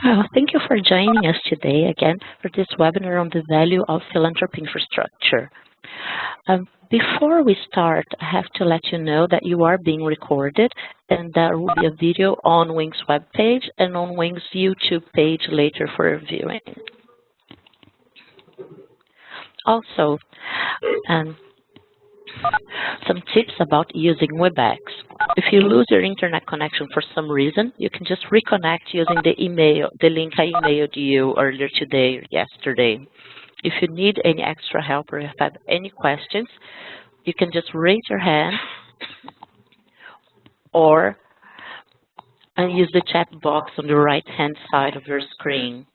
Well, thank you for joining us today again for this webinar on the value of philanthropy infrastructure. Before we start, I have to let you know that you are being recorded and there will be a video on Wing's webpage and on Wing's YouTube page later for viewing. Also, some tips about using Webex. If you lose your internet connection for some reason, you can just reconnect using the link I emailed you earlier today or yesterday. If you need any extra help or if you have any questions, you can just raise your hand or use the chat box on the right-hand side of your screen.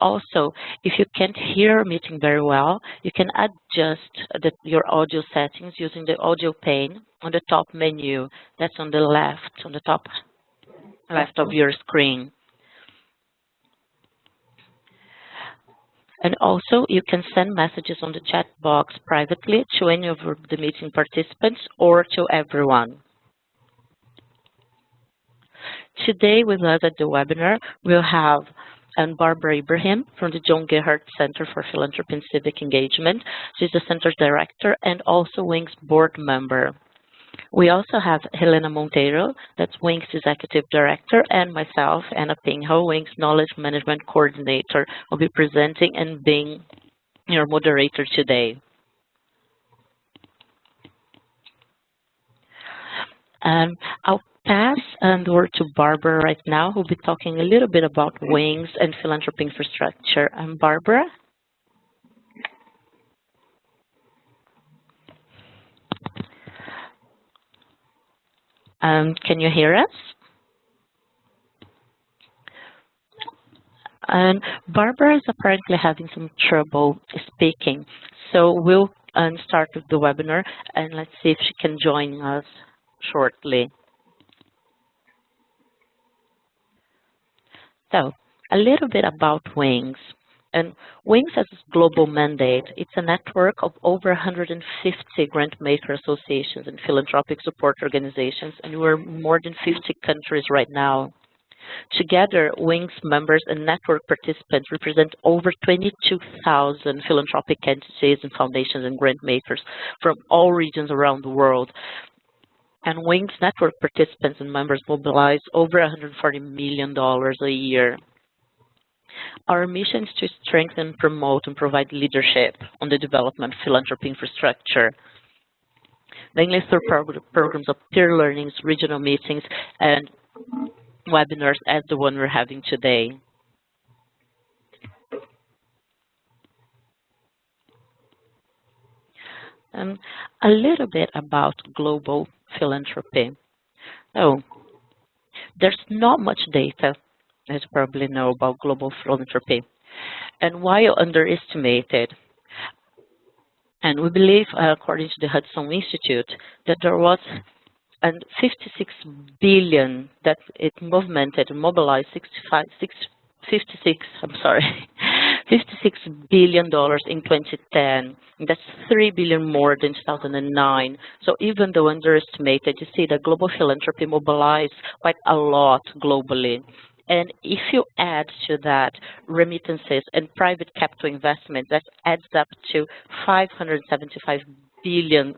Also, if you can't hear our meeting very well, you can adjust your audio settings using the audio pane on the top menu. That's on the left, on the top left of your screen. And also, you can send messages on the chat box privately to any of the meeting participants or to everyone. Today with us at the webinar, we'll have Ibrahim from the John Gerhart Center for Philanthropy and Civic Engagement. She's the Center's Director and also Wing's board member. We also have Helena Monteiro, that's Wing's Executive Director, and myself, Pinho, Wing's Knowledge Management Coordinator, will be presenting and being your moderator today. I'll pass the word to Barbara right now, who will be talking a little bit about Wings and philanthropy infrastructure. Barbara? Can you hear us? And Barbara is apparently having some trouble speaking, so we'll start with the webinar and let's see if she can join us shortly. So, a little bit about Wings. And Wings has a global mandate. It's a network of over 150 grant-maker associations and philanthropic support organizations, and we're in more than 50 countries right now. Together, Wings members and network participants represent over 22,000 philanthropic entities and foundations and grant-makers from all regions around the world. And Wings network participants and members mobilize over $140 million a year. Our mission is to strengthen, promote, and provide leadership on the development of philanthropy infrastructure, mainly through programs of peer learnings, regional meetings, and webinars as the one we're having today. A little bit about global philanthropy. So, there's not much data, as you probably know, about global philanthropy, and while underestimated. And we believe, according to the Hudson Institute, that there was 56 billion that it mobilized $56 billion in 2010. That's $3 billion more than 2009. So even though underestimated, you see that global philanthropy mobilized quite a lot globally. And if you add to that remittances and private capital investment, that adds up to $575 billion.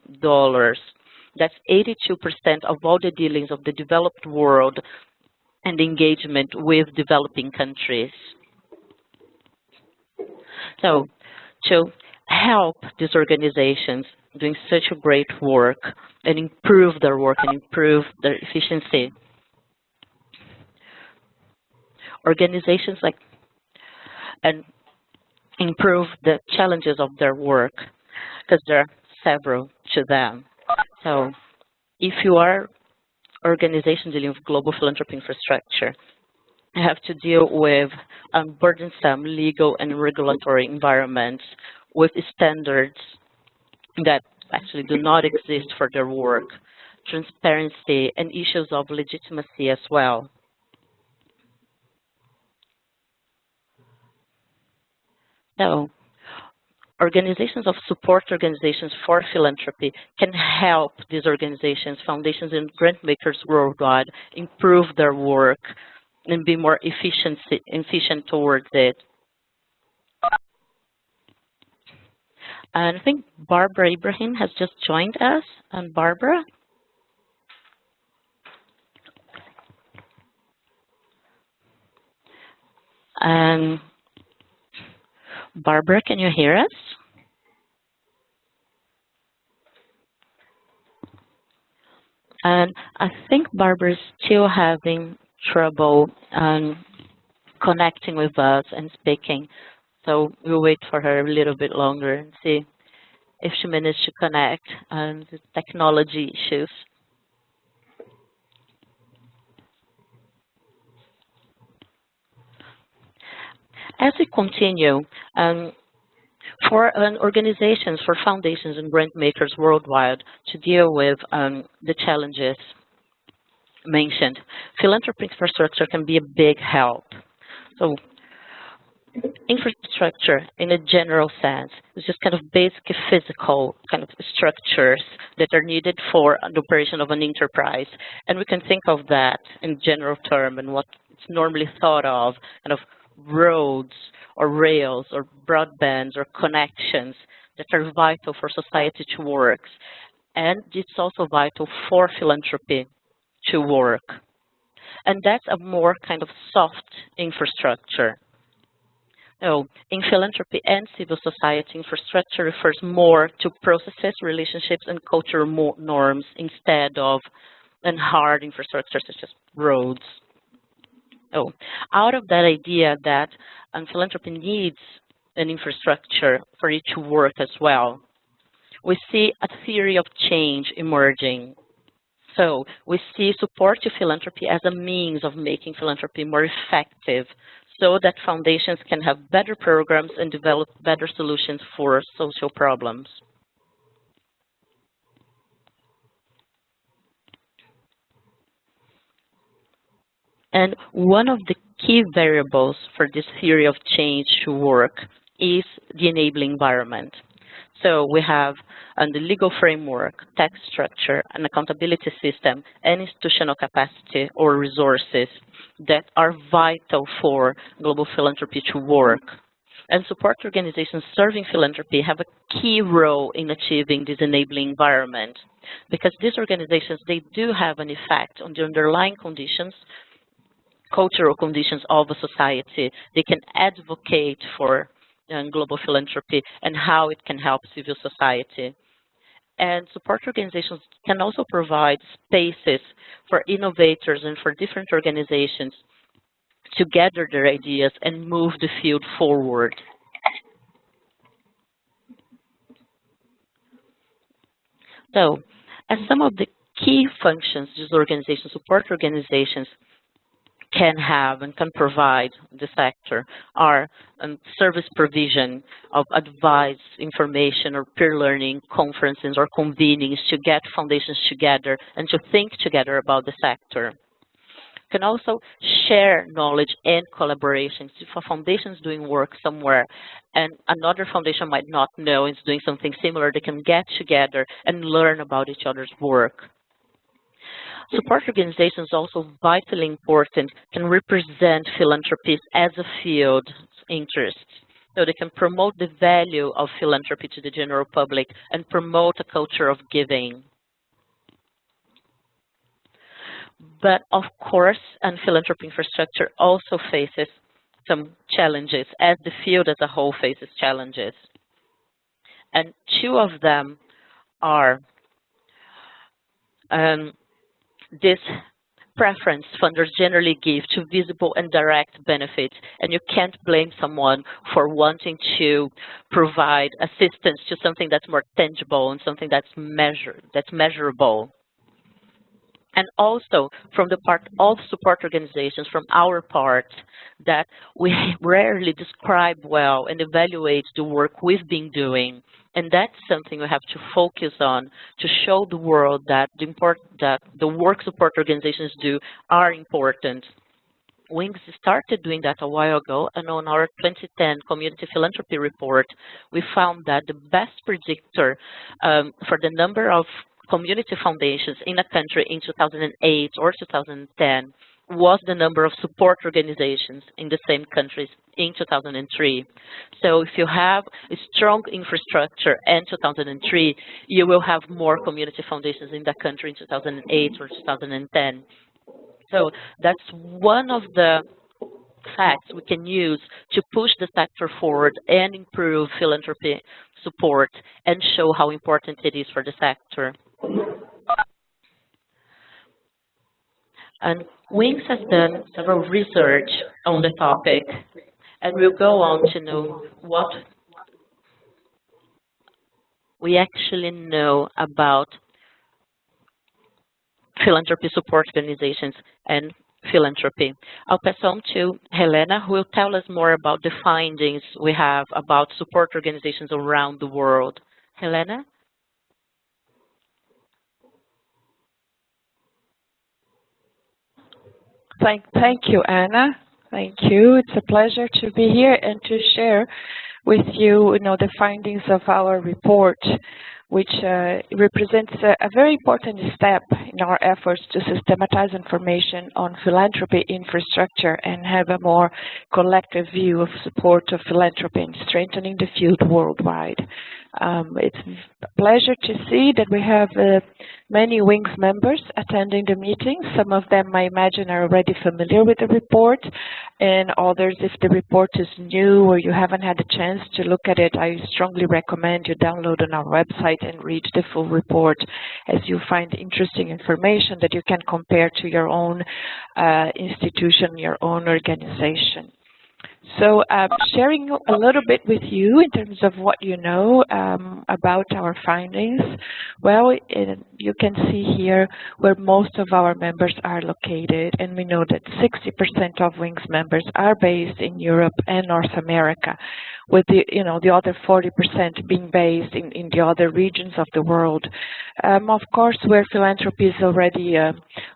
That's 82% of all the dealings of the developed world and engagement with developing countries. So, to help these organizations doing such a great work and improve their work and improve their efficiency, organizations and improve the challenges of their work, because there are several to them. So if you are an organization dealing with global philanthropy infrastructure, you have to deal with burdensome legal and regulatory environments with standards that actually do not exist for their work, transparency, and issues of legitimacy as well. So, organizations of support organizations for philanthropy can help these organizations, foundations, and grant makers worldwide improve their work and be more efficient towards it. And I think Barbara Ibrahim has just joined us. And Barbara? And Barbara, can you hear us? And I think Barbara is still having trouble connecting with us and speaking. So we'll wait for her a little bit longer and see if she managed to connect and the technology issues. As we continue, for organizations, for foundations and grant makers worldwide to deal with the challenges mentioned, philanthropy infrastructure can be a big help. So infrastructure in a general sense is just kind of basic physical kind of structures that are needed for the operation of an enterprise. And we can think of that in general term and what it's normally thought of, kind of roads or rails or broadbands or connections that are vital for society to work. And it's also vital for philanthropy to work. And that's a more kind of soft infrastructure. No, in philanthropy and civil society, infrastructure refers more to processes, relationships, and cultural norms instead of hard infrastructure such as roads. Oh, out of that idea that philanthropy needs an infrastructure for it to work as well, we see a theory of change emerging. So we see support to philanthropy as a means of making philanthropy more effective so that foundations can have better programs and develop better solutions for social problems. And one of the key variables for this theory of change to work is the enabling environment. So we have the legal framework, tax structure, an accountability system, and institutional capacity or resources that are vital for global philanthropy to work. And support organizations serving philanthropy have a key role in achieving this enabling environment because these organizations, they do have an effect on the underlying conditions, cultural conditions of a society. They can advocate for global philanthropy and how it can help civil society. And support organizations can also provide spaces for innovators and for different organizations to gather their ideas and move the field forward. So, as some of the key functions these organizations, support organizations, can have and can provide the sector are service provision of advice, information, or peer learning conferences or convenings to get foundations together and to think together about the sector. Can also share knowledge and collaborations. If a foundation is doing work somewhere and another foundation might not know is doing something similar, they can get together and learn about each other's work. Support organizations, also vitally important, can represent philanthropy as a field interest. So they can promote the value of philanthropy to the general public and promote a culture of giving. But of course, and philanthropy infrastructure also faces some challenges, as the field as a whole faces challenges. And two of them are this preference funders generally give to visible and direct benefits, and you can't blame someone for wanting to provide assistance to something that's more tangible and something that's measurable. And also from the part of support organizations, from our part, that we rarely describe well and evaluate the work we've been doing. And that's something we have to focus on to show the world that the work support organizations do are important. WINGS started doing that a while ago, and on our 2010 Community Philanthropy Report, we found that the best predictor for the number of community foundations in a country in 2008 or 2010 was the number of support organizations in the same countries in 2003. So if you have a strong infrastructure in 2003, you will have more community foundations in the country in 2008 or 2010. So that's one of the facts we can use to push the sector forward and improve philanthropy support and show how important it is for the sector. And Wings has done several research on the topic, and we'll go on to know what we actually know about philanthropy support organizations and philanthropy. I'll pass on to Helena, who will tell us more about the findings we have about support organizations around the world. Helena? Thank you, Anna. Thank you. It's a pleasure to be here and to share with you, the findings of our report, which represents a very important step in our efforts to systematize information on philanthropy infrastructure and have a more collective view of support of philanthropy and strengthening the field worldwide. It's a pleasure to see that we have many Wings members attending the meeting. Some of them, I imagine, are already familiar with the report, and others, if the report is new or you haven't had a chance to look at it, I strongly recommend you download on our website and read the full report, as you find interesting information that you can compare to your own institution, your own organization. So sharing a little bit with you in terms of what you know about our findings. Well, you can see here where most of our members are located, and we know that 60% of Wings members are based in Europe and North America, with the other 40% being based in the other regions of the world. Of course, where philanthropy is already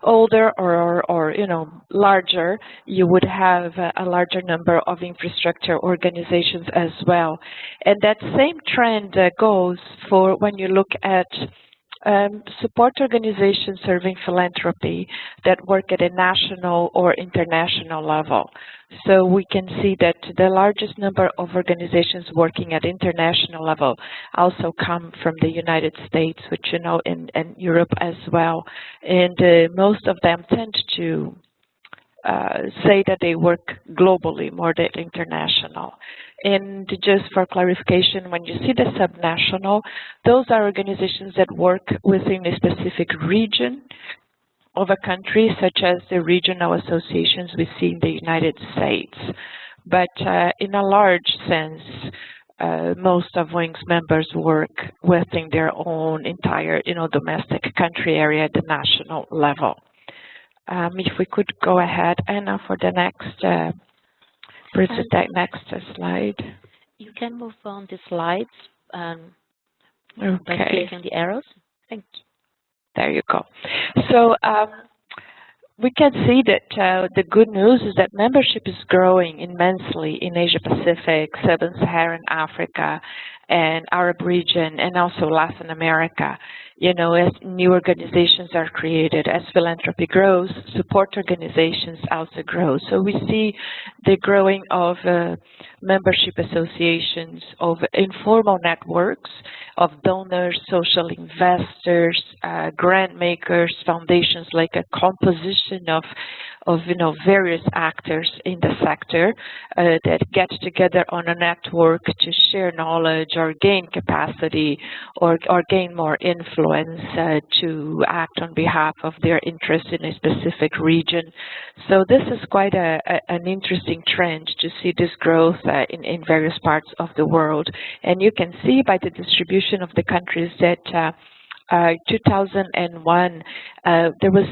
older or larger, you would have a larger number of infrastructure organizations as well. And that same trend goes for when you look at support organizations serving philanthropy that work at a national or international level. So we can see that the largest number of organizations working at international level also come from the United States, which and Europe as well. And most of them tend to say that they work globally more than international. And just for clarification, when you see the subnational, those are organizations that work within a specific region of a country, such as the regional associations we see in the United States. But in a large sense, most of Wings members work within their own entire, domestic country area at the national level. If we could go ahead, Anna, for the next next slide. You can move on the slides by Okay. clicking the arrows. Thank you. There you go. So we can see that the good news is that membership is growing immensely in Asia Pacific, Sub-Saharan Africa, and Arab region, and also Latin America. As new organizations are created, as philanthropy grows, support organizations also grow. So we see the growing of membership associations, of informal networks, of donors, social investors, grant makers, foundations, like a composition of various actors in the sector that get together on a network to share knowledge or gain capacity or gain more influence to act on behalf of their interest in a specific region. So this is quite an interesting trend to see this growth in various parts of the world. And you can see by the distribution of the countries that 2001, there was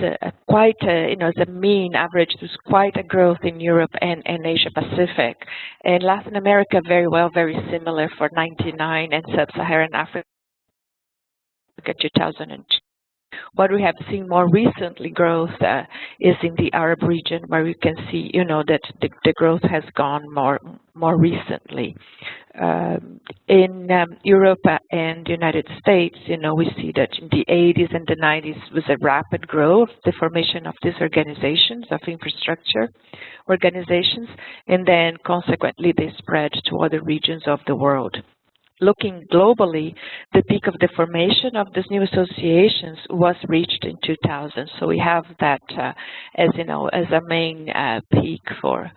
quite as a mean average, there's quite a growth in Europe and Asia Pacific. And Latin America, very similar for 99, and Sub-Saharan Africa, 2002. What we have seen more recently growth is in the Arab region, where we can see, that the growth has gone more recently. In Europe and the United States, we see that in the 80s and the 90s was a rapid growth, the formation of these organizations, of infrastructure organizations, and then consequently they spread to other regions of the world. Looking globally, the peak of the formation of these new associations was reached in 2000. So we have that as a main peak for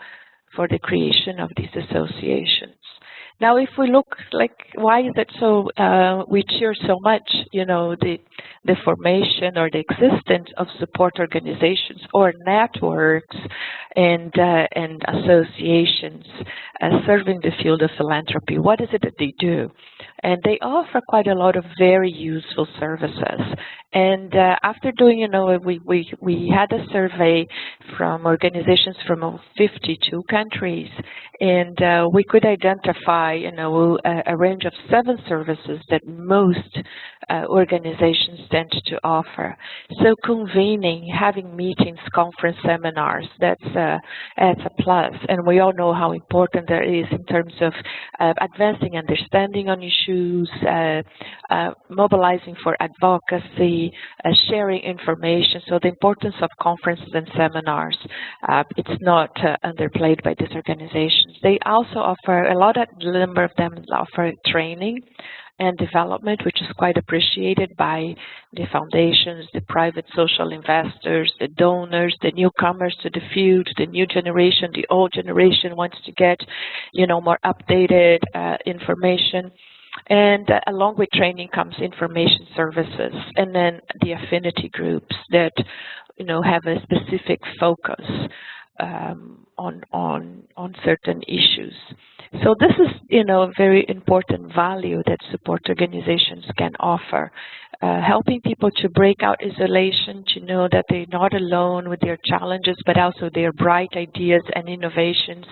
the creation of these associations. Now, if we look why is it so we cheer so much, the formation or the existence of support organizations or networks and associations serving the field of philanthropy. What is it that they do? And they offer quite a lot of very useful services. And after doing, we had a survey from organizations from 52 countries, and we could identify, a range of 7 services that most organizations tend to offer. So convening, having meetings, conference seminars, that's a plus. And we all know how important that is in terms of advancing understanding on issues, mobilizing for advocacy, sharing information. So the importance of conferences and seminars, it's not underplayed by these organizations. They also offer, a number of them offer training and development, which is quite appreciated by the foundations, the private social investors, the donors, the newcomers to the field, the new generation, the old generation wants to get, more updated information. And along with training comes information services, and then the affinity groups that, have a specific focus on certain issues. So this is, a very important value that support organizations can offer, helping people to break out isolation, to know that they're not alone with their challenges, but also their bright ideas and innovations,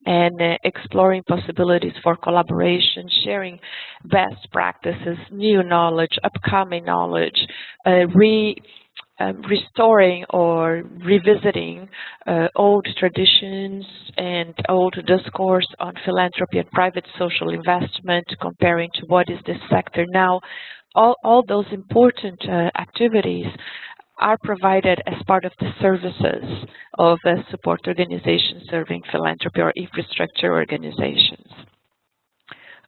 and exploring possibilities for collaboration, sharing best practices, new knowledge, upcoming knowledge, restoring or revisiting old traditions and old discourse on philanthropy and private social investment, comparing to what is this sector now. All those important activities are provided as part of the services of support organizations serving philanthropy or infrastructure organizations.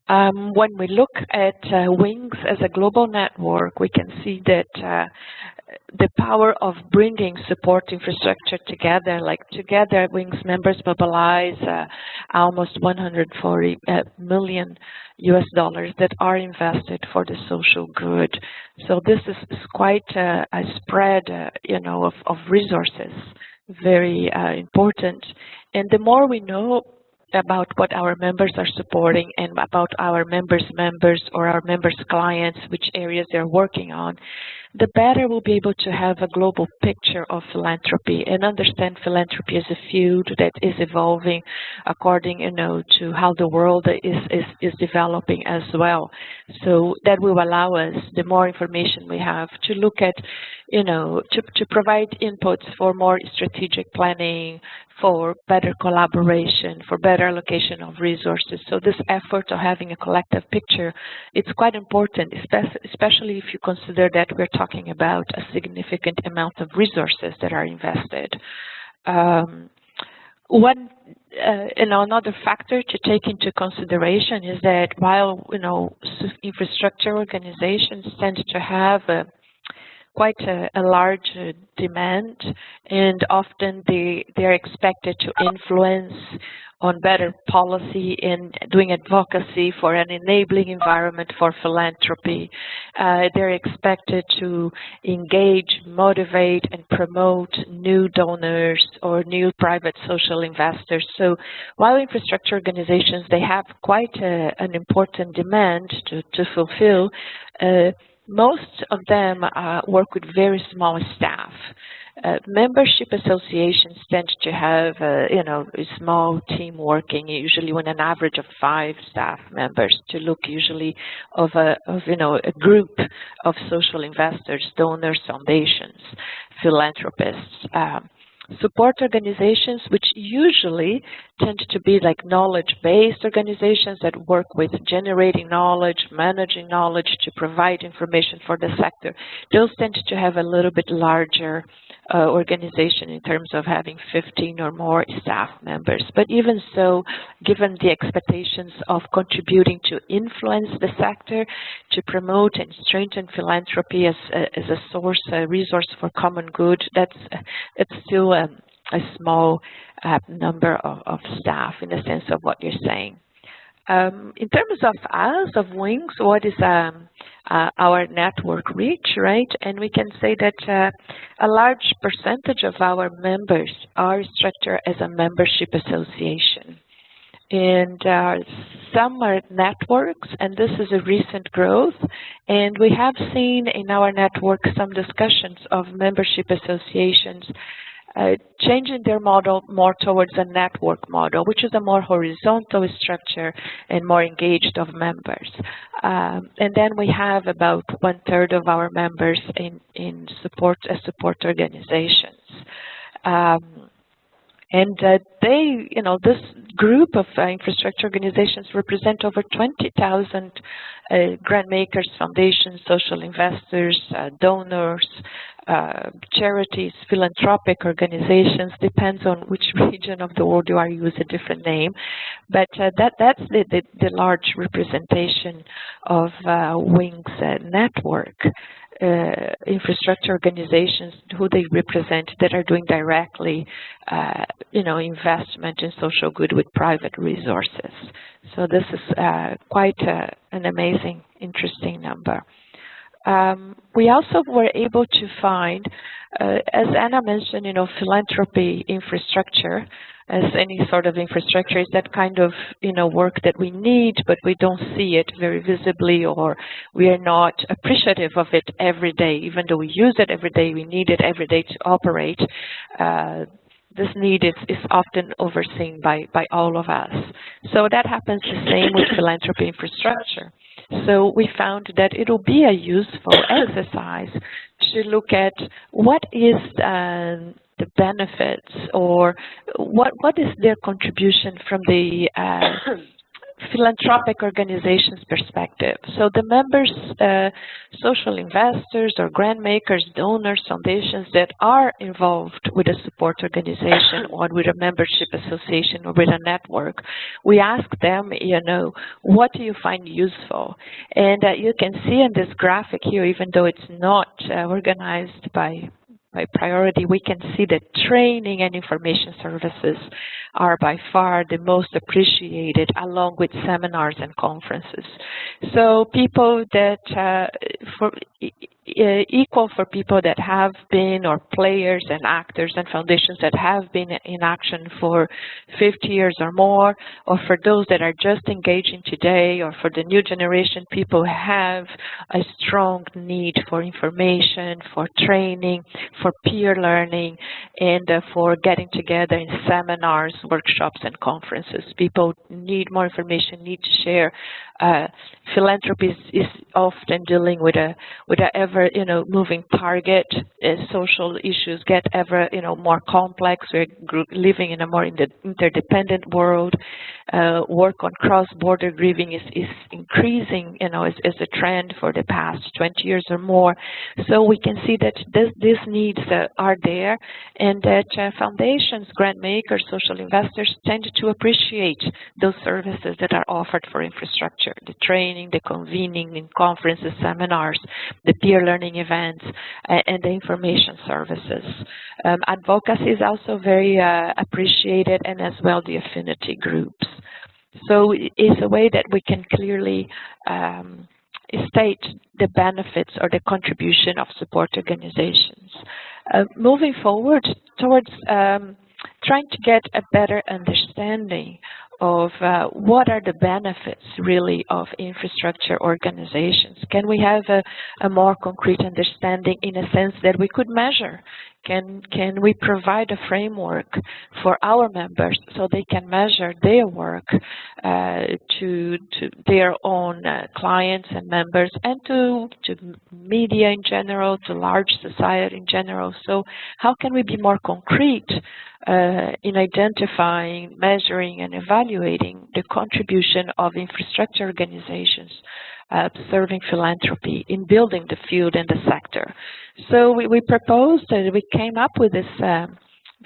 When we look at WINGS as a global network, we can see that the power of bringing support infrastructure together, together WINGS members mobilize almost 140 million US dollars that are invested for the social good. So this is quite a spread, of resources, very important. And the more we know about what our members are supporting and about our members' or our members' clients, which areas they're working on, the better we'll be able to have a global picture of philanthropy and understand philanthropy as a field that is evolving according, to how the world is developing as well. So that will allow us, the more information we have, to look at, to provide inputs for more strategic planning, for better collaboration, for better allocation of resources. So this effort of having a collective picture, it's quite important, especially if you consider that we're talking about a significant amount of resources that are invested. Another factor to take into consideration is that while, infrastructure organizations tend to have quite a large demand, and often they're expected to influence on better policy in doing advocacy for an enabling environment for philanthropy. They're expected to engage, motivate, and promote new donors or new private social investors. So while infrastructure organizations, they have quite an important demand to fulfill, most of them work with very small staff. Membership associations tend to have, a small team working, usually with an average of 5 staff members, to look usually of a group of social investors, donors, foundations, philanthropists. support organizations, which usually tend to be like knowledge-based organizations that work with generating knowledge, managing knowledge to provide information for the sector. Those tend to have a little bit larger organization in terms of having 15 or more staff members. But even so, given the expectations of contributing to influence the sector, to promote and strengthen philanthropy as a source, a resource for common good, it's still a small number of staff in the sense of what you're saying. In terms of us, of Wings, what is our network reach, right? And we can say that a large percentage of our members are structured as a membership association. And some are networks, and this is a recent growth. And we have seen in our network some discussions of membership associations changing their model more towards a network model, which is a more horizontal structure and more engaged of members. And then we have about 1/3 of our members in support organizations. They, this group of infrastructure organizations represent over 20,000 grant makers, foundations, social investors, donors, charities, philanthropic organizations. Depends on which region of the world you are, use a different name. But that's the large representation of Wings network. Infrastructure organizations who they represent that are doing directly, investment in social good with private resources. So this is quite an amazing, interesting number. We also were able to find, as Anna mentioned, philanthropy infrastructure, as any sort of infrastructure, is that kind of, work that we need, but we don't see it very visibly, or we are not appreciative of it every day. Even though we use it every day, we need it every day to operate. This need is often overseen by all of us. So that happens the same with philanthropy infrastructure. So we found that it will be a useful exercise to look at what is the benefits, or what is their contribution from the philanthropic organizations perspective. So the members, social investors or grant makers, donors, foundations that are involved with a support organization or with a membership association or with a network, we ask them, what do you find useful? And you can see in this graphic here, even though it's not organized by priority, we can see that training and information services are by far the most appreciated, along with seminars and conferences. So people that, equal for people that have been, or players and actors and foundations that have been in action for 50 years or more, or for those that are just engaging today, or for the new generation, people have a strong need for information, for training, for peer learning, and for getting together in seminars, workshops, and conferences. People need more information, need to share. Philanthropy is often dealing with a ever moving target. Social issues get ever more complex. We're living in a more interdependent world. Work on cross-border grieving is increasing, as a trend for the past 20 years or more. So we can see that these needs are there, and that foundations, grant makers, social investors tend to appreciate those services that are offered for infrastructure: the training, the convening in conferences, seminars, the peer learning events, and the information services. Advocacy is also very appreciated, and as well the affinity groups. So it's a way that we can clearly state the benefits or the contribution of support organizations. Moving forward towards trying to get a better understanding of what are the benefits really of infrastructure organizations. Can we have a more concrete understanding in a sense that we could measure? Can we provide a framework for our members so they can measure their work to their own clients and members, and to media in general, to large society in general? So how can we be more concrete in identifying, measuring, and evaluating the contribution of infrastructure organizations serving philanthropy in building the field and the sector? So we proposed and we came up with this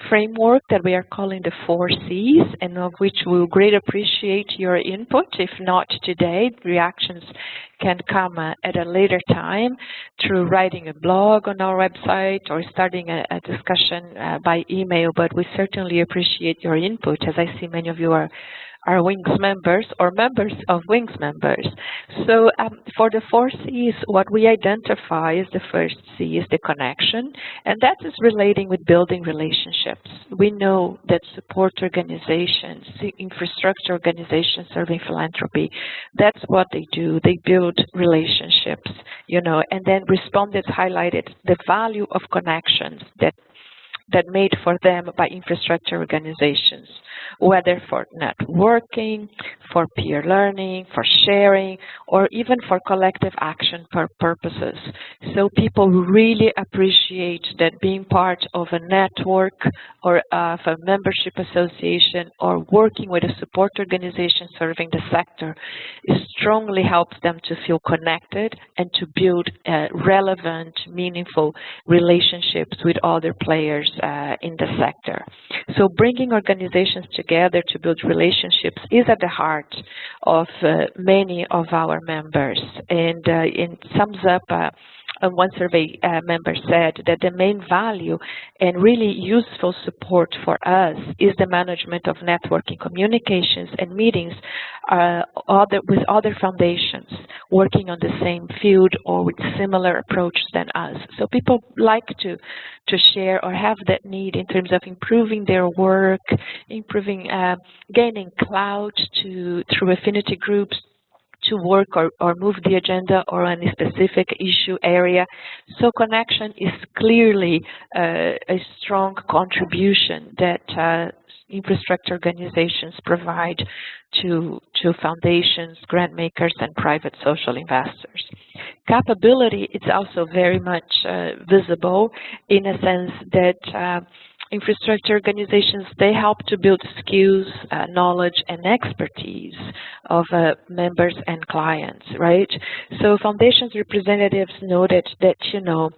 framework that we are calling the 4 Cs, and of which we will greatly appreciate your input. If not today, reactions can come at a later time through writing a blog on our website or starting a discussion by email, but we certainly appreciate your input, as I see many of you are WINGS members or members of WINGS members. So for the 4 Cs, what we identify is the first C is the connection, and that is relating with building relationships. We know that support organizations, infrastructure organizations serving philanthropy, that's what they do. They build relationships, you know, and then respondents highlighted the value of connections that made for them by infrastructure organizations, whether for networking, for peer learning, for sharing, or even for collective action purposes. So people really appreciate that being part of a network or of a membership association or working with a support organization serving the sector, it strongly helps them to feel connected and to build relevant, meaningful relationships with other players in the sector. So bringing organizations together to build relationships is at the heart of many of our members, and it sums up one survey member said that the main value and really useful support for us is the management of networking communications and meetings with other foundations working on the same field or with similar approaches than us. So people like to share or have that need in terms of improving their work, gaining clout through affinity groups, to work or move the agenda or on a specific issue area. So connection is clearly a strong contribution that infrastructure organizations provide to foundations, grant makers, and private social investors. Capability is also very much visible in a sense that infrastructure organizations, they help to build skills, knowledge, and expertise of members and clients, right? So foundations representatives noted that, you know,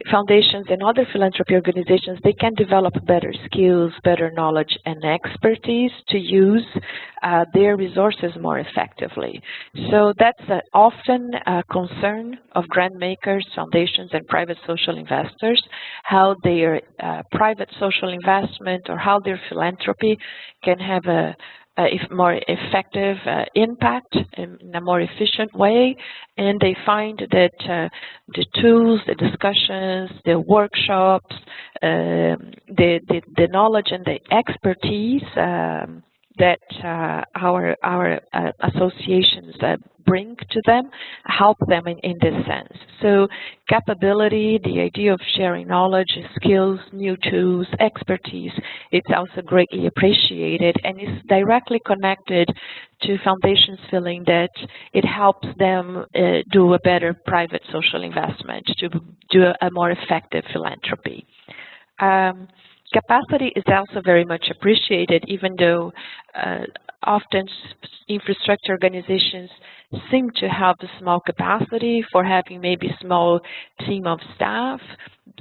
foundations and other philanthropy organizations, they can develop better skills, better knowledge, and expertise to use their resources more effectively. So that's often a concern of grant makers, foundations, and private social investors, how their private social investment or how their philanthropy can have a more effective impact in a more efficient way, and they find that the tools, the discussions, the workshops, the knowledge and the expertise that our associations bring to them help them in this sense. So capability, the idea of sharing knowledge, skills, new tools, expertise, it's also greatly appreciated and is directly connected to foundations feeling that it helps them do a better private social investment, to do a more effective philanthropy. Capacity is also very much appreciated, even though often infrastructure organizations seem to have a small capacity for having maybe a small team of staff,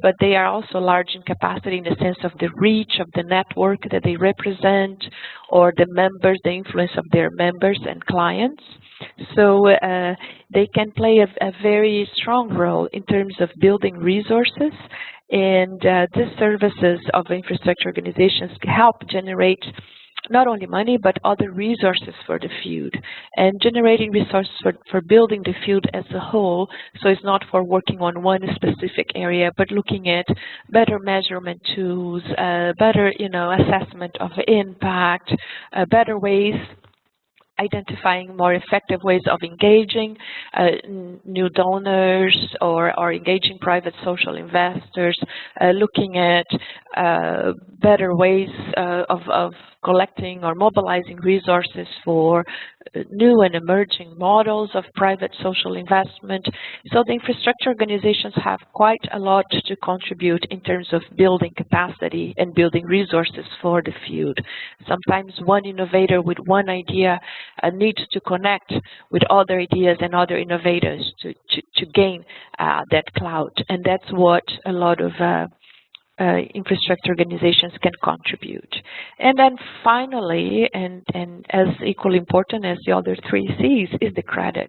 but they are also large in capacity in the sense of the reach of the network that they represent, or the members, the influence of their members and clients. So they can play a very strong role in terms of building resources, and these services of infrastructure organizations help generate not only money, but other resources for the field, and generating resources for building the field as a whole. So it's not for working on one specific area, but looking at better measurement tools, better, assessment of impact, better ways identifying more effective ways of engaging new donors or engaging private social investors, looking at better ways of collecting or mobilizing resources for new and emerging models of private social investment. So the infrastructure organizations have quite a lot to contribute in terms of building capacity and building resources for the field. Sometimes one innovator with one idea needs to connect with other ideas and other innovators to gain that clout. And that's what a lot of infrastructure organizations can contribute. And then finally, and as equally important as the other three C's, is the credit.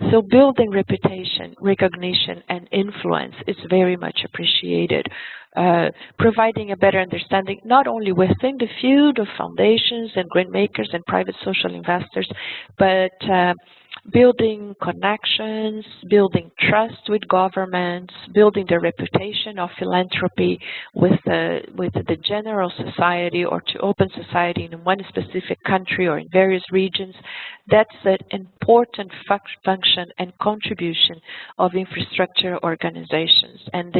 So building reputation, recognition, and influence is very much appreciated. Providing a better understanding not only within the field of foundations and grant makers and private social investors, but building connections, building trust with governments, building the reputation of philanthropy with the general society or to open society in one specific country or in various regions. That's an important function and contribution of infrastructure organizations, and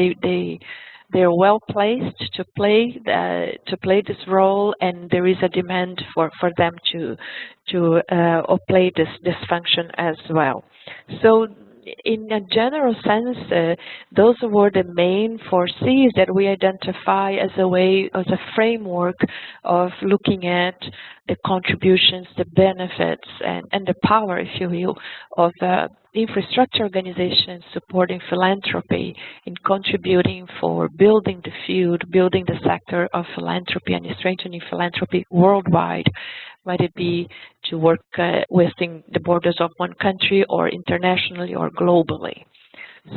they're well placed to play this role, and there is a demand for them to play this function as well. So in a general sense, those were the main 4 C's that we identify as a framework of looking at the contributions, the benefits, and the power, if you will, of infrastructure organizations supporting philanthropy in contributing for building the field, building the sector of philanthropy and strengthening philanthropy worldwide, might it be to work within the borders of one country or internationally or globally.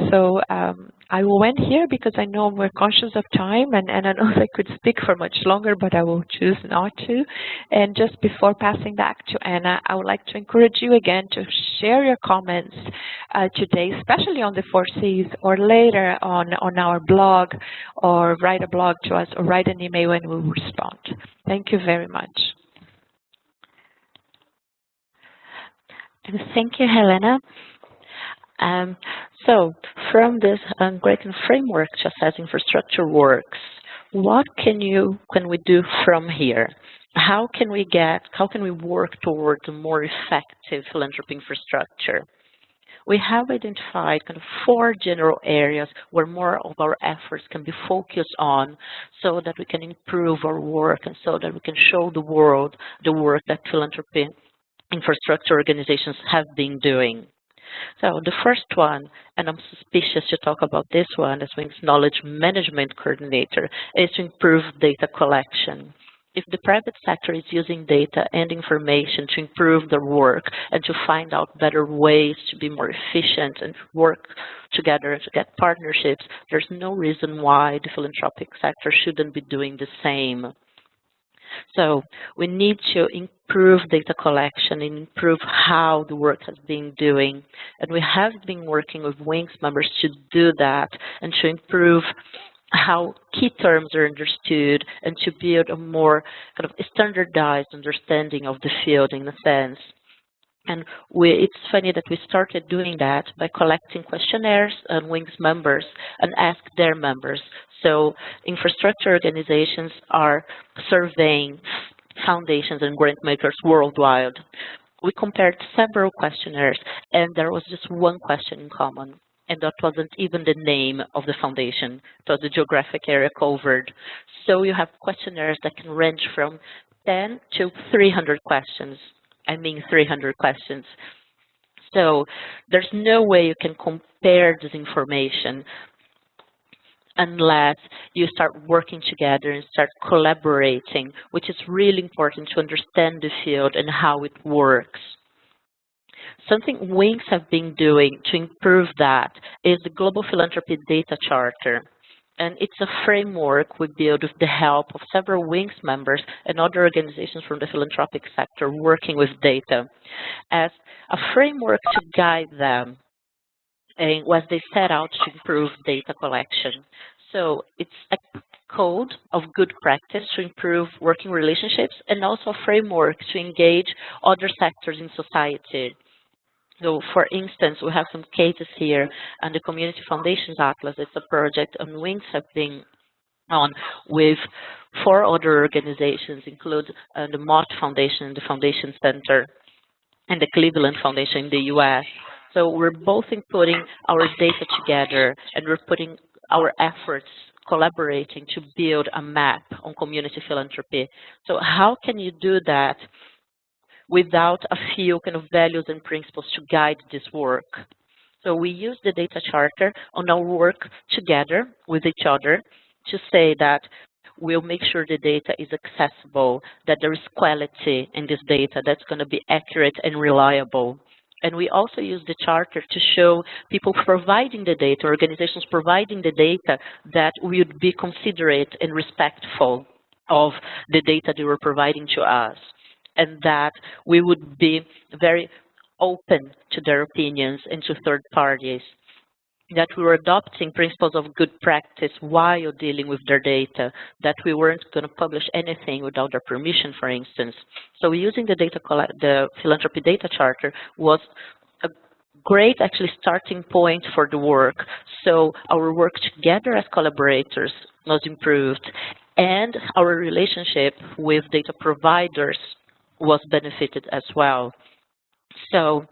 So I will end here because I know we're conscious of time, and I know I could speak for much longer, but I will choose not to. And just before passing back to Anna, I would like to encourage you again to share your comments today, especially on the 4 C's, or later on our blog, or write a blog to us, or write an email and we will respond. Thank you very much. Thank you, Helena. So from this great framework, just as infrastructure works, what can we do from here? How can we work towards a more effective philanthropy infrastructure? We have identified kind of 4 general areas where more of our efforts can be focused on, so that we can improve our work and so that we can show the world the work that philanthropy infrastructure organizations have been doing. So the first one, and I'm suspicious to talk about this one as Wing's Knowledge Management Coordinator, is to improve data collection. If the private sector is using data and information to improve their work and to find out better ways to be more efficient and work together to get partnerships, there's no reason why the philanthropic sector shouldn't be doing the same. So we need to improve data collection and improve how the work has been doing. And we have been working with Wings members to do that and to improve how key terms are understood and to build a more kind of standardized understanding of the field in a sense. And it's funny that we started doing that by collecting questionnaires on Wings members and ask their members. So infrastructure organizations are surveying foundations and grant makers worldwide. We compared several questionnaires, and there was just one question in common, and that wasn't even the name of the foundation. It was the geographic area covered. So you have questionnaires that can range from 10 to 300 questions. I mean 300 questions. So there's no way you can compare this information unless you start working together and start collaborating, which is really important to understand the field and how it works. Something Wings have been doing to improve that is the Global Philanthropy Data Charter. And it's a framework we build with the help of several Wings members and other organizations from the philanthropic sector working with data as a framework to guide them as they set out to improve data collection. So it's code of good practice to improve working relationships and also a framework to engage other sectors in society. So, for instance, we have some cases here, and the Community Foundations Atlas, it's a project on Wings have been on with 4 other organizations, include the Mott Foundation, the Foundation Center, and the Cleveland Foundation in the US. So we're both inputting our data together, and we're putting our efforts collaborating to build a map on community philanthropy. So how can you do that without a few kind of values and principles to guide this work? So we use the data charter on our work together with each other to say that we'll make sure the data is accessible, that there is quality in this data that's going to be accurate and reliable. And we also use the charter to show people providing the data, organizations providing the data, that we would be considerate and respectful of the data they were providing to us, and that we would be very open to their opinions and to third parties, that we were adopting principles of good practice while dealing with their data, that we weren't going to publish anything without their permission, for instance. So using the Philanthropy Data Charter was a great actually starting point for the work. So our work together as collaborators was improved, and our relationship with data providers was benefited as well. So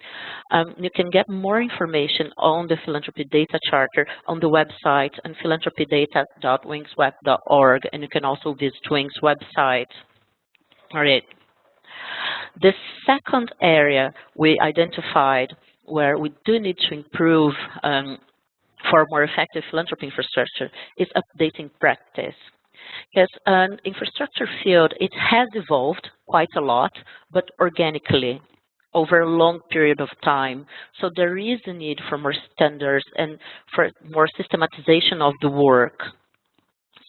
you can get more information on the Philanthropy Data Charter on the website and philanthropydata.wingsweb.org, and you can also visit Wings' website. All right. The second area we identified where we do need to improve for more effective philanthropy infrastructure is updating practice. Because an infrastructure field, it has evolved quite a lot, but organically, over a long period of time. So there is a need for more standards and for more systematization of the work.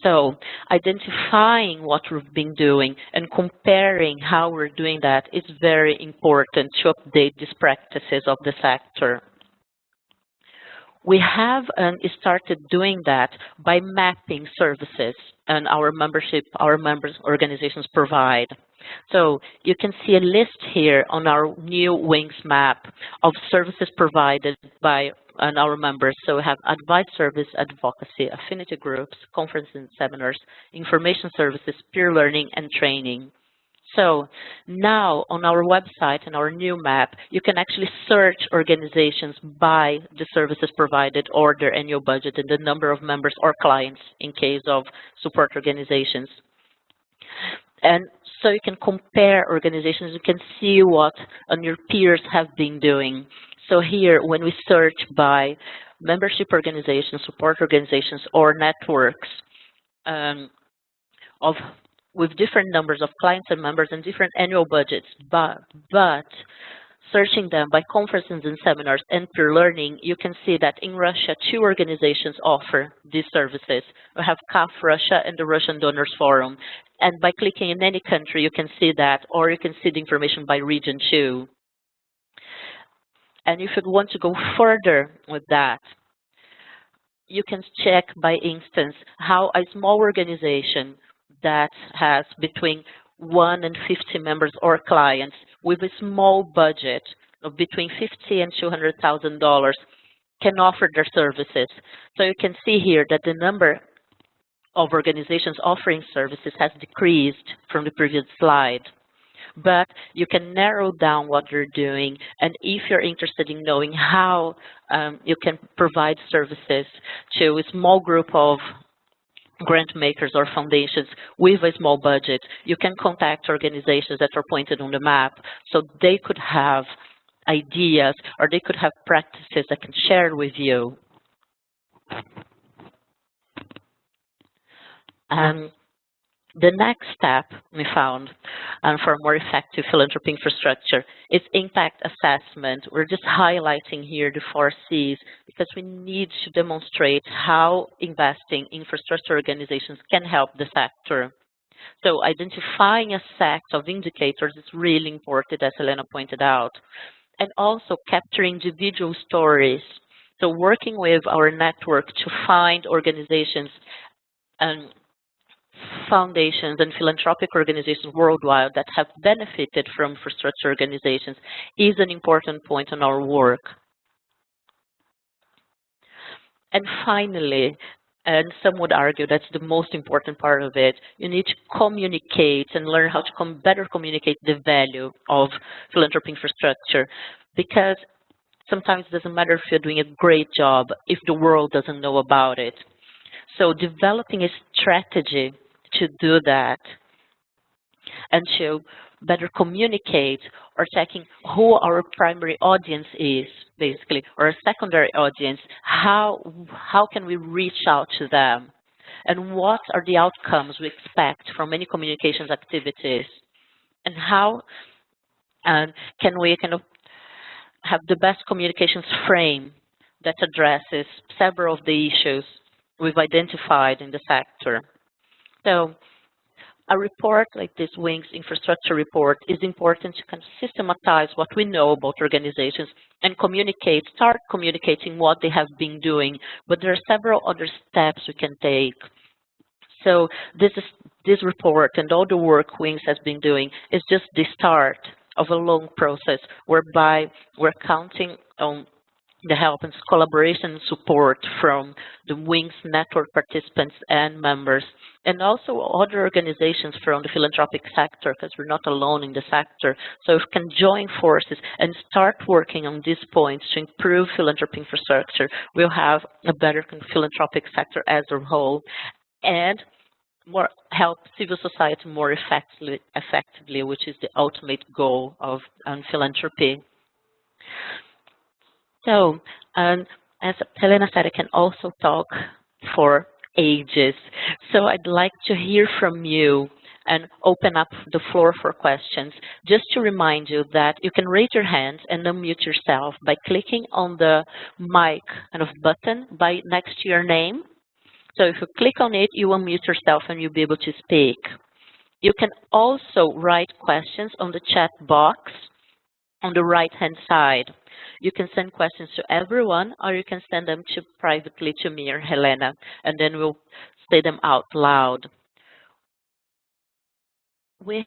So identifying what we've been doing and comparing how we're doing that is very important to update these practices of the sector. We have started doing that by mapping services and our members organizations provide. So you can see a list here on our new Wings map of services provided by our members. So we have advice service, advocacy, affinity groups, conferences and seminars, information services, peer learning, and training. So now on our website and our new map, you can actually search organizations by the services provided or their annual budget and the number of members or clients in case of support organizations. And so you can compare organizations, you can see what your peers have been doing. So here, when we search by membership organizations, support organizations, or networks with different numbers of clients and members and different annual budgets, but searching them by conferences and seminars and peer learning, you can see that in Russia, 2 organizations offer these services. We have CAF Russia and the Russian Donors Forum. And by clicking in any country, you can see that, or you can see the information by region too. And if you want to go further with that, you can check, by instance, how a small organization that has between 1 and 50 members or clients with a small budget of between $50,000 and $200,000 can offer their services. So you can see here that the number of organizations offering services has decreased from the previous slide. But you can narrow down what you're doing, and if you're interested in knowing how you can provide services to a small group of grant makers or foundations with a small budget, you can contact organizations that are pointed on the map, so they could have ideas or they could have practices that can share with you. The next step we found for more effective philanthropy infrastructure is impact assessment. We're just highlighting here the 4 C's because we need to demonstrate how investing in infrastructure organizations can help the sector. So identifying a set of indicators is really important, as Helena pointed out, and also capturing individual stories. So working with our network to find organizations foundations and philanthropic organizations worldwide that have benefited from infrastructure organizations is an important point in our work. And finally, and some would argue that's the most important part of it, you need to communicate and learn how to better communicate the value of philanthropy infrastructure, because sometimes it doesn't matter if you're doing a great job if the world doesn't know about it. So developing a strategy to do that and to better communicate, or checking who our primary audience is, basically, or a secondary audience, how can we reach out to them? And what are the outcomes we expect from any communications activities? And how can we kind of have the best communications frame that addresses several of the issues we've identified in the sector? So a report like this Wings Infrastructure Report is important to kind of systematize what we know about organizations and start communicating what they have been doing. But there are several other steps we can take. So this report and all the work Wings has been doing is just the start of a long process whereby we're counting on the help and collaboration and support from the Wings network participants and members, and also other organizations from the philanthropic sector, because we're not alone in the sector. So if we can join forces and start working on these points to improve philanthropy infrastructure, we'll have a better philanthropic sector as a whole, and help civil society more effectively, which is the ultimate goal of philanthropy. So, as Helena said, I can also talk for ages. So I'd like to hear from you and open up the floor for questions. Just to remind you that you can raise your hand and unmute yourself by clicking on the mic kind of button next to your name. So if you click on it, you unmute yourself and you'll be able to speak. You can also write questions on the chat box on the right-hand side. You can send questions to everyone, or you can send them privately to me or Helena, and then we'll say them out loud. We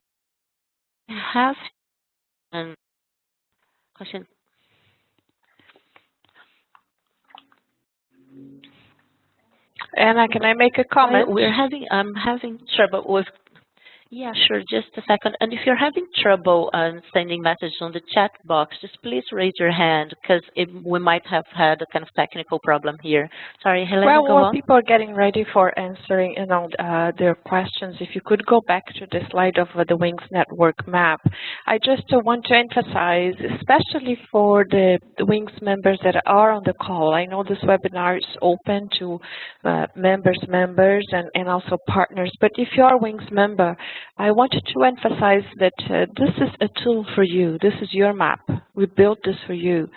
have a question. Anna, can I make a comment? I'm having trouble with. Yeah, sure, just a second. And if you're having trouble sending messages on the chat box, just please raise your hand, because we might have had a kind of technical problem here. Sorry, Helena, go on. While people are getting ready for answering their questions, if you could go back to the slide of the Wings Network map. I just want to emphasize, especially for the Wings members that are on the call, I know this webinar is open to members and also partners, but if you are a Wings member, I wanted to emphasize that this is a tool for you. This is your map. We built this for you.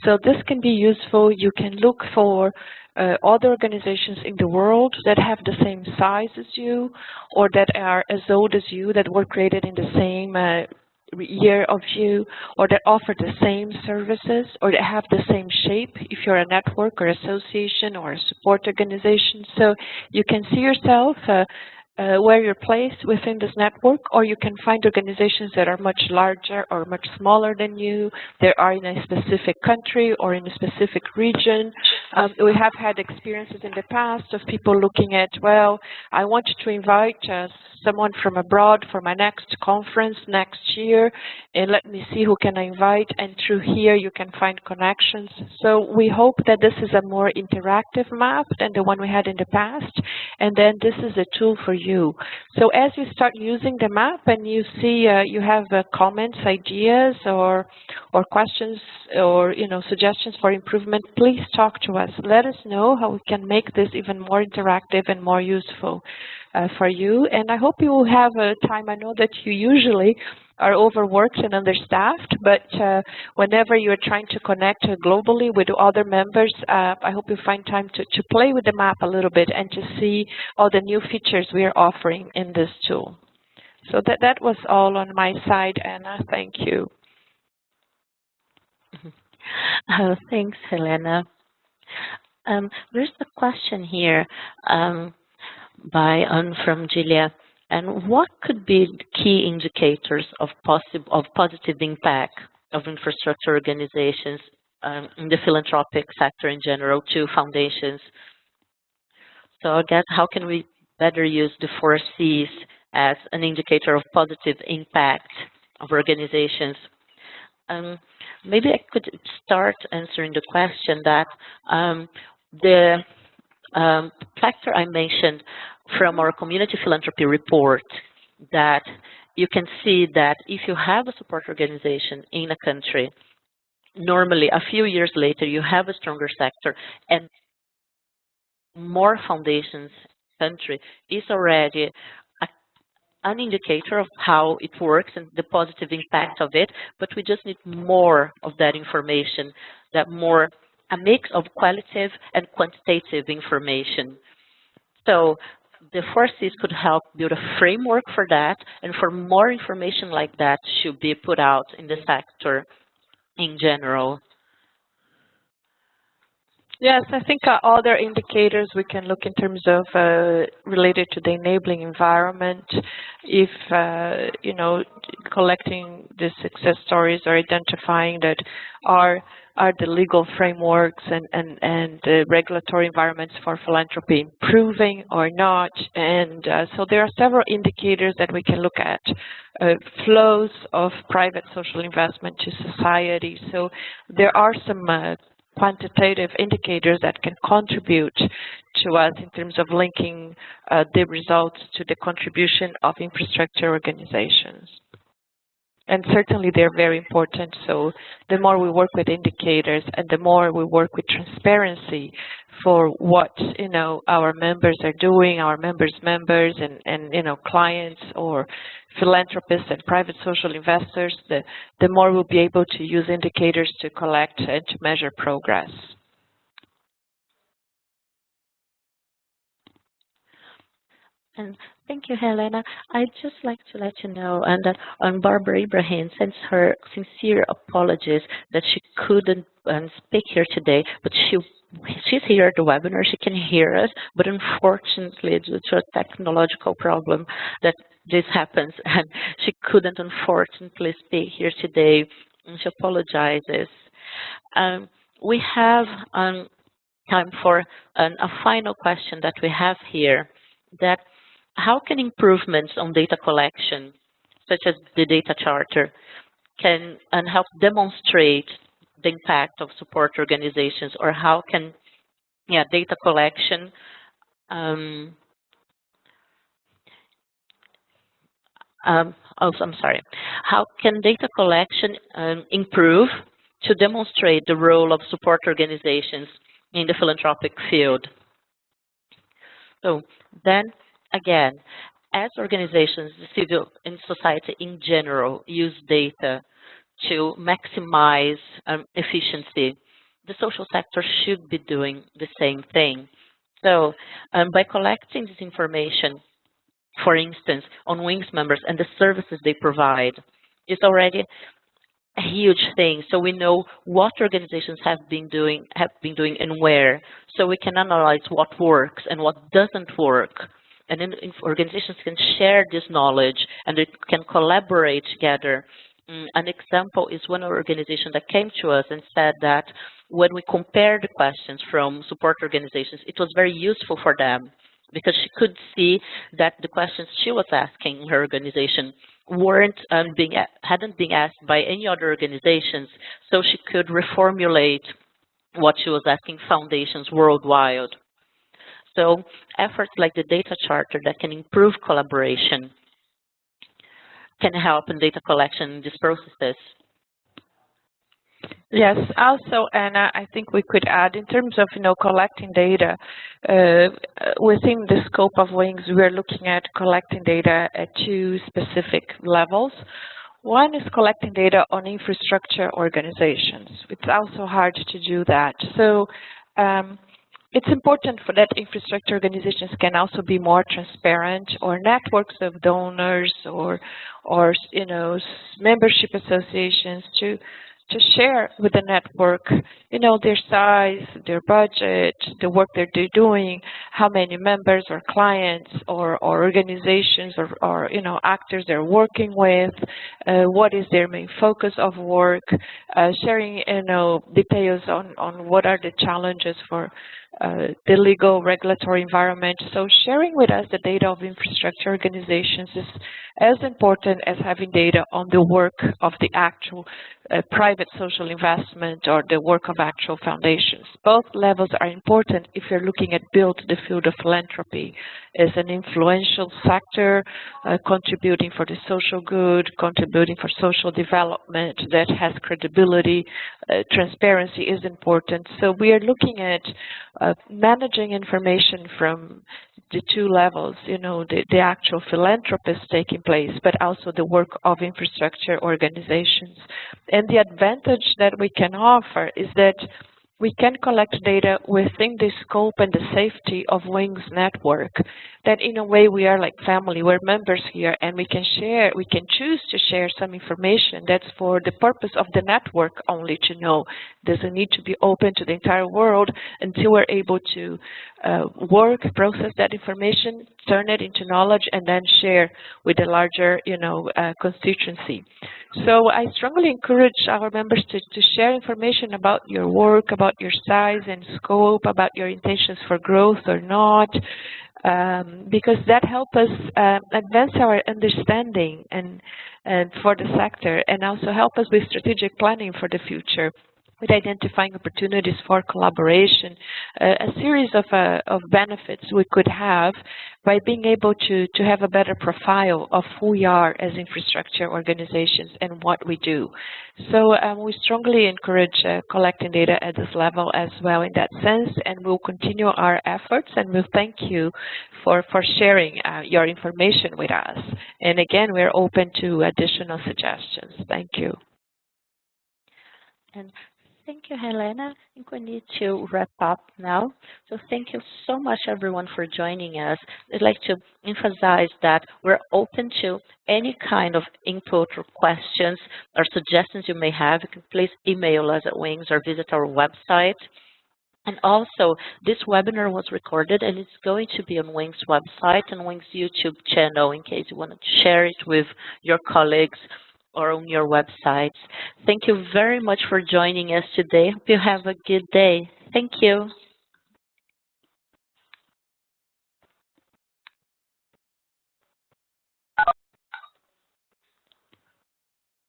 So this can be useful. You can look for other organizations in the world that have the same size as you, or that are as old as you, that were created in the same year of you, or that offer the same services, or that have the same shape if you're a network or association or a support organization. So you can see yourself where you're placed within this network, or you can find organizations that are much larger or much smaller than you. They are in a specific country or in a specific region. We have had experiences in the past of people looking at, well, I want to invite someone from abroad for my next conference next year, and let me see who can I invite, and through here you can find connections. So we hope that this is a more interactive map than the one we had in the past, and then this is a tool for you. So as you start using the map and you see you have comments, ideas, or questions, or suggestions for improvement, please talk to us. Let us know how we can make this even more interactive and more useful for you. And I hope you will have time. I know that you usually are overworked and understaffed, but whenever you're trying to connect globally with other members, I hope you find time to play with the map a little bit and to see all the new features we are offering in this tool. So that was all on my side, Anna. Thank you. Thanks, Helena. There's a question here from Julia. And what could be key indicators of positive impact of infrastructure organizations in the philanthropic sector in general to foundations? So I guess how can we better use the 4Cs as an indicator of positive impact of organizations? Maybe I could start answering the question that the factor I mentioned from our community philanthropy report, that you can see that if you have a support organization in a country, normally a few years later you have a stronger sector, and more foundations country is already an indicator of how it works and the positive impact of it, but we just need more of that information, a mix of qualitative and quantitative information. So the 4Cs could help build a framework for that, and for more information like that should be put out in the sector in general. Yes, I think other indicators we can look in terms of related to the enabling environment. If collecting the success stories or identifying that are the legal frameworks and the regulatory environments for philanthropy improving or not. And so there are several indicators that we can look at. Flows of private social investment to society. So there are some quantitative indicators that can contribute to us in terms of linking the results to the contribution of infrastructure organizations. And certainly they're very important. So the more we work with indicators and the more we work with transparency for what our members are doing, our members' members and clients or philanthropists and private social investors, the more we'll be able to use indicators to collect and to measure progress. And thank you, Helena. I'd just like to let you know that Barbara Ibrahim sends her sincere apologies that she couldn't speak here today, but she's here at the webinar. She can hear us, but unfortunately, due to a technological problem, that this happens, and she couldn't unfortunately speak here today, and she apologizes. We have time for a final question that we have here, that how can improvements on data collection, such as the data charter, can help demonstrate the impact of support organizations, or how can data collection how can data collection improve to demonstrate the role of support organizations in the philanthropic field? So then again, as organizations, civil and society in general use data to maximize efficiency, the social sector should be doing the same thing. So by collecting this information, for instance, on WING's members and the services they provide, is already a huge thing. So we know what organizations have been doing and where, so we can analyze what works and what doesn't work. And then if organizations can share this knowledge and they can collaborate together. An example is one organization that came to us and said that when we compared the questions from support organizations, it was very useful for them because she could see that the questions she was asking in her organization hadn't been asked by any other organizations, so she could reformulate what she was asking foundations worldwide. So efforts like the data charter that can improve collaboration can help in data collection in these processes. Yes, also, Anna, I think we could add in terms of collecting data within the scope of WINGS, we're looking at collecting data at two specific levels. One is collecting data on infrastructure organizations. It's also hard to do that. So it's important for that infrastructure organizations can also be more transparent, or networks of donors or membership associations to share with the network, their size, their budget, the work that they're doing, how many members or clients or organizations or actors they're working with, what is their main focus of work, sharing details on what are the challenges for the legal regulatory environment. So sharing with us the data of infrastructure organizations is as important as having data on the work of the actual private social investment or the work of actual foundations. Both levels are important if you're looking at build the field of philanthropy as an influential sector, contributing for the social good, contributing for social development that has credibility. Transparency is important. So we are looking at managing information from the two levels, the actual philanthropist taking place, but also the work of infrastructure organizations. And the advantage that we can offer is that we can collect data within the scope and the safety of WING's network. That in a way we are like family, we're members here, and we can choose to share some information that's for the purpose of the network only to know. Doesn't need to be open to the entire world until we're able to process that information, turn it into knowledge, and then share with the larger, constituency. So I strongly encourage our members to share information about your work, about your size and scope, about your intentions for growth or not, because that helps us advance our understanding and for the sector, and also help us with strategic planning for the future, with identifying opportunities for collaboration, a series of benefits we could have by being able to have a better profile of who we are as infrastructure organizations and what we do. So we strongly encourage collecting data at this level as well in that sense, and we'll continue our efforts, and we'll thank you for sharing your information with us. And again, we're open to additional suggestions. Thank you. And thank you, Helena. I think we need to wrap up now. So thank you so much, everyone, for joining us. I'd like to emphasize that we're open to any kind of input or questions or suggestions you may have. You can please email us at WINGS or visit our website. And also, this webinar was recorded, and it's going to be on WING's website and WING's YouTube channel in case you want to share it with your colleagues or on your websites. Thank you very much for joining us today. Hope you have a good day. Thank you.